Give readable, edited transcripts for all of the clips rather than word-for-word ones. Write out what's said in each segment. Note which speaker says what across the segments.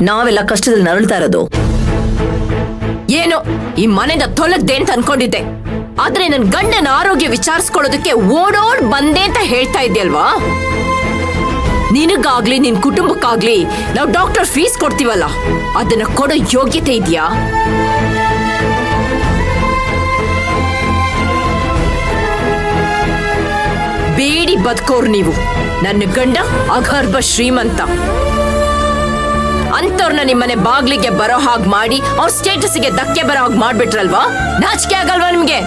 Speaker 1: ನಾವೆಲ್ಲ ಕಷ್ಟದಲ್ಲಿ ನರಳ್ತಾ ಇರೋದು.
Speaker 2: ಏನೋ ಈ ಮನೆಯಿಂದ ತೊಲಗ್ದೆ ಅಂತ ಅನ್ಕೊಂಡಿದ್ದೆ, ಆದ್ರೆ ನನ್ ಗಂಡನ ಆರೋಗ್ಯ ವಿಚಾರಿಸ್ಕೊಳ್ಳೋದಕ್ಕೆ ಓಡೋಡ್ ಬಂದೆ ಅಂತ ಹೇಳ್ತಾ ಇದ್ಯಲ್ವಾ? ನಿನಗಾಗ್ಲಿ ನಿನ್ ಕುಟುಂಬಕ್ಕಾಗ್ಲಿ ನಾವು ಡಾಕ್ಟರ್ ಫೀಸ್ ಕೊಡ್ತೀವಲ್ಲ, ಅದನ್ನ ಕೊಡೋ ಯೋಗ್ಯತೆ ಇದೆಯಾ? ಬೇಡಿ ಬದುಕೋರು ನೀವು. ನನ್ನ ಗಂಡ ಅಗರ್ಭ ಶ್ರೀಮಂತ, ಅಂತವ್ರನ್ನ ನಿಮ್ಮನೆ ಬಾಗ್ಲಿಗೆ ಬರೋ ಹಾಗೆ ಮಾಡಿ ಅವ್ರ ಸ್ಟೇಟಸ್ಗೆ ಧಕ್ಕೆ ಬರೋ ಹಾಗೆ ಮಾಡ್ಬಿಟ್ರಲ್ವಾ? ನಾಚಿಕೆ ಆಗಲ್ವಾ ನಿಮ್ಗೆ?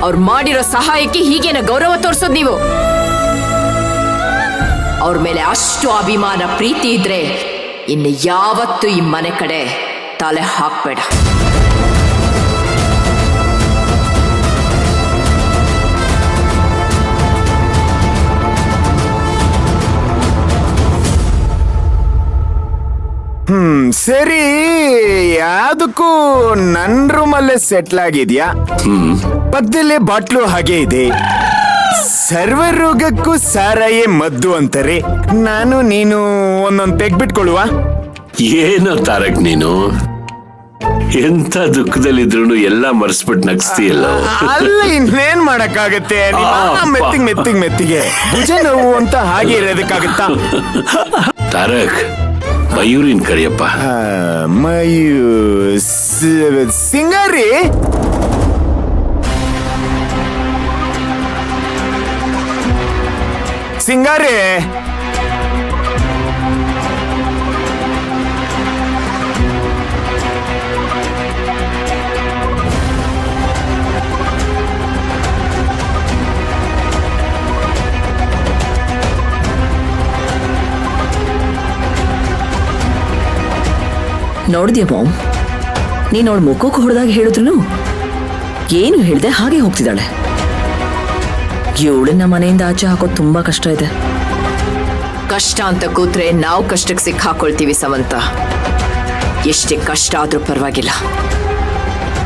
Speaker 2: ಅವ್ರು ಮಾಡಿರೋ ಸಹಾಯಕ್ಕೆ ಹೀಗೇನ ಗೌರವ ತೋರ್ಸೋದ್ ನೀವು? ಅವ್ರ ಮೇಲೆ ಅಷ್ಟು ಅಭಿಮಾನ ಪ್ರೀತಿ ಇದ್ರೆ ಇನ್ನು ಯಾವತ್ತೂ ಈ ಮನೆ ಕಡೆ ತಲೆ ಹಾಕ್ಬೇಡ.
Speaker 3: ಸರಿ, ಯಾವ್ದಕ್ಕೂ ನನ್ ರೂಮಲ್ಲೇ ಸೆಟ್ಲ್ ಆಗಿದ್ಯಾ? ಪಕ್ಕದಲ್ಲೇ ಬಾಟ್ಲು ಹಾಗೆ ಇದೆ. ಸರ್ವ ರೋಗಕ್ಕೂ ಸಾರಾಯೇ ಮದ್ದು ಅಂತಾರೆ. ನಾನು ನೀನು ಒಂದೊಂದು ತೆಗ್ಬಿಟ್ಕೊಳ್ಳುವ.
Speaker 4: ಏನೋ ತಾರಕ್, ನೀನು ಎಂತ ದುಃಖದಲ್ಲಿದ್ರು ಎಲ್ಲ ಮರ್ಸ್ಬಿಟ್ಟು ನಗಿಸ್ತೀಯಲ್ಲ.
Speaker 3: ಅಲ್ಲ, ಇನ್ನೇನ್ ಮಾಡಕ್ಕಾಗತ್ತೆ? ಮೆತ್ತಿಗೆ ಭುಜ ನೋವು ಅಂತ ಹಾಗೆ ಇರೋದಕ್ಕಾಗತ್ತಾ?
Speaker 4: ತಾರಕ್, ಮಯೂರಿನ್ ಕರಿಯಪ್ಪ.
Speaker 3: ಸಿಂಗಾರಿ, ಸಿಂಗಾರಿ,
Speaker 1: ನೋಡಿದ್ಯಾ ಮಾಮ್, ನೀನ್ ಅವಳ ಮುಖಕ್ಕೆ ಹೊಡೆದಾಗ ಹೇಳಿದ್ರು ಏನು ಹೇಳ್ದೆ ಹಾಗೆ ಹೋಗ್ತಿದ್ದಾಳೆ. ಇವಳನ್ನ ಮನೆಯಿಂದ ಆಚೆ ಹಾಕೋದು ತುಂಬಾ ಕಷ್ಟ ಇದೆ.
Speaker 2: ಕಷ್ಟ ಅಂತ ಕೂತ್ರೆ ನಾವು ಕಷ್ಟಕ್ಕೆ ಸಿಕ್ಕಾಕೊಳ್ತೀವಿ ಸಮಂತ. ಎಷ್ಟೇ ಕಷ್ಟ ಆದ್ರೂ ಪರವಾಗಿಲ್ಲ,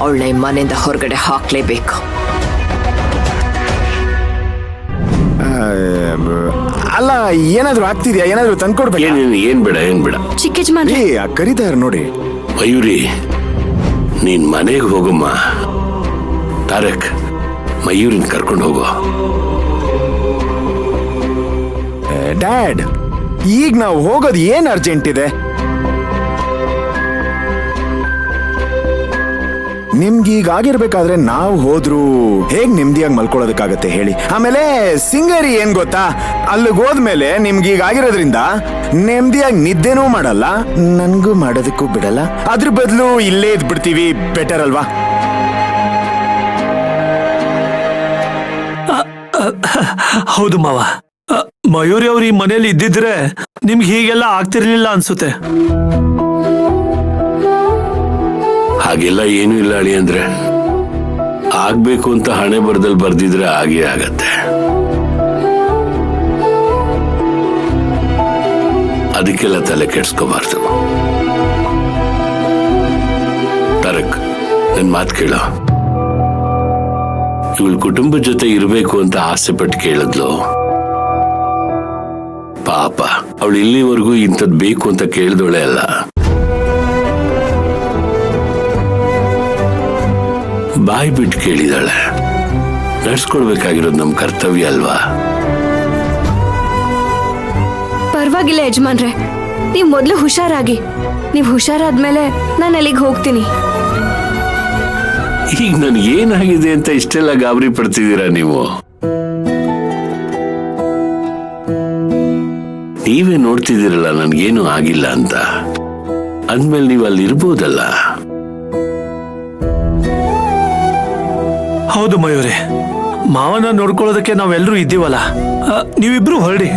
Speaker 2: ಅವಳನ್ನ ಮನೆಯಿಂದ ಹೊರಗಡೆ ಹಾಕ್ಲೇಬೇಕು.
Speaker 3: ಅಲ್ಲ, ಏನಾದ್ರು ಆಗ್ತಿದ್ಯಾ? ಏನಾದ್ರು ತಂದ್ಕೊಡ್ಬೇಕು?
Speaker 4: ಏನ್ ಬೇಡ.
Speaker 2: ಚಿಕ್ಕ ಯಜಮಾನ್ರೆ
Speaker 3: ಕರೀತಾರ ನೋಡಿ.
Speaker 4: ಮಯೂರಿ, ನೀನ್ ಮನೆಗೆ ಹೋಗಮ್ಮ. ತಾರಕ್, ಮಯೂರಿನ್ ಕರ್ಕೊಂಡು ಹೋಗು.
Speaker 3: ಡ್ಯಾಡ್, ಈಗ ನಾವು ಹೋಗೋದು ಏನ್ ಅರ್ಜೆಂಟ್ ಇದೆ? ನಿಮ್ಗೀಗ ಆಗಿರ್ಬೇಕಾದ್ರೆ ನಾವು ಹೋದ್ರು ಹೇಗ್ ನೆಮ್ಮದಿಯಾಗಿ ಮಲ್ಕೊಳ್ಳೋದಕ್ಕಾಗತ್ತೆ ಹೇಳಿ? ಆಮೇಲೆ ಸಿಂಗರಿ ಏನ್ ಗೊತ್ತಾ, ಅಲ್ಲಿಗೆ ಹೋದ್ಮೇಲೆ ನಿಮ್ಗೀಗ ಆಗಿರೋದ್ರಿಂದ ನೆಮ್ಮದಿಯಾಗಿ ನಿದ್ದೆನೂ ಮಾಡಲ್ಲ, ನನ್ಗೂ ಮಾಡೋದಕ್ಕೂ ಬಿಡಲ್ಲ. ಅದ್ರ ಬದಲು ಇಲ್ಲೇ ಇದ್ಬಿಡ್ತೀವಿ, ಬೆಟರ್ ಅಲ್ವಾ?
Speaker 5: ಹೌದು ಮಾವ, ಮಯೂರಿ ಅವ್ರು ಈ ಮನೇಲಿ ಇದ್ದಿದ್ರೆ ನಿಮ್ಗೆ ಹೀಗೆಲ್ಲ ಆಗ್ತಿರ್ಲಿಲ್ಲ ಅನ್ಸುತ್ತೆ.
Speaker 4: ಹಾಗೆಲ್ಲ ಏನೂ ಇಲ್ಲ ಅಳಿ. ಅಂದ್ರೆ ಆಗ್ಬೇಕು ಅಂತ ಹಣೆ ಬರದಲ್ಲಿ ಬರ್ದಿದ್ರೆ ಹಾಗೆ ಆಗತ್ತೆ. ಅದಕ್ಕೆಲ್ಲ ತಲೆ ಕೆಡ್ಸ್ಕೋಬಾರ್ದು. ತಾರಕ್, ನನ್ ಮಾತು ಕೇಳೋ. ಇವಳ ಕುಟುಂಬದ ಜೊತೆ ಇರಬೇಕು ಅಂತ ಆಸೆ ಪಟ್ಟು ಕೇಳಿದ್ಲು. ಪಾಪ, ಅವಳು ಇಲ್ಲಿವರೆಗೂ ಇಂಥದ್ ಬೇಕು ಅಂತ ಕೇಳಿದವಳೆ ಅಲ್ಲ. ಬಾಯಿ ಬಿಟ್ಟು ಕೇಳಿದಾಳೆ. ನಡ್ಸ್ಕೊಡ್ಬೇಕಾಗಿರೋದು ನಮ್ ಕರ್ತವ್ಯ ಅಲ್ವಾ?
Speaker 6: ಪರವಾಗಿಲ್ಲ ಯಜಮಾನ್ರೆ, ನೀವ್ ಮೊದ್ಲು ಹುಷಾರಾಗಿ. ನೀವ್ ಹುಷಾರಾದ್ಮೇಲೆ ನಾನು ಅಲ್ಲಿಗೆ ಹೋಗ್ತೀನಿ.
Speaker 4: ಈಗ ನನ್ಗೆ ಏನಾಗಿದೆ ಅಂತ ಇಷ್ಟೆಲ್ಲ ಗಾಬರಿ ಪಡ್ತಿದ್ದೀರಾ ನೀವು? ನೀವೇ ನೋಡ್ತಿದ್ದೀರಲ್ಲ ನನ್ಗೇನು ಆಗಿಲ್ಲ ಅಂತ. ಅಂದ್ಮೇಲೆ ನೀವು ಅಲ್ಲಿ ಇರ್ಬೋದಲ್ಲ.
Speaker 5: ಹೌದು ಮಯೂರಿ, ಮಾವನ ನೋಡ್ಕೊಳ್ಳೋದಕ್ಕೆ ನಾವೆಲ್ಲರೂ ಇದ್ದೀವಲ್ಲ, ನೀವಿಬ್ರು ಹೊರಡಿ.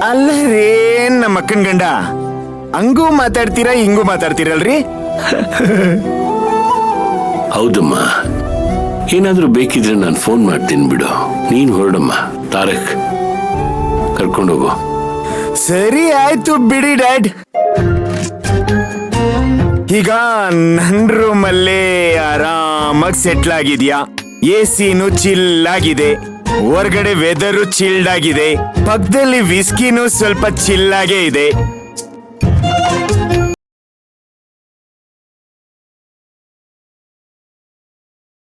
Speaker 3: ಅಲ್ಲ ರೇ, ನಮ್ಮ ಅಕ್ಕನ ಗಂಡ ಹಂಗೂ ಮಾತಾಡ್ತೀರಾ ಹಿಂಗೂ ಮಾತಾಡ್ತೀರಲ್ರಿ?
Speaker 4: ಹೌದಮ್ಮ, ಏನಾದ್ರೂ ಬೇಕಿದ್ರೆ ನಾನು ಫೋನ್ ಮಾಡ್ತೀನಿ ಬಿಡು. ನೀನ್ ಹೊರಡಮ್ಮ. ತಾರಕ್, ಕರ್ಕೊಂಡೋಗು.
Speaker 3: ಸರಿ ಆಯ್ತು ಬಿಡಿ ಡ್ಯಾಡ್. ಈಗ ನನ್ನ ರೂಮಲ್ಲೇ ಆರಾಮಾಗಿ ಸೆಟ್ಲ್ ಆಗಿದ್ಯಾ? ಎಸಿನೂ ಚಿಲ್ ಆಗಿದೆ. ಹೊರಗಡೆ ವೆದರು ಚಿಲ್ಡ್ ಆಗಿದೆ, ಪಕ್ಕದಲ್ಲಿ ವಿಸ್ಕಿನೂ ಸ್ವಲ್ಪ ಚಿಲ್ಲಾಗೇ ಇದೆ.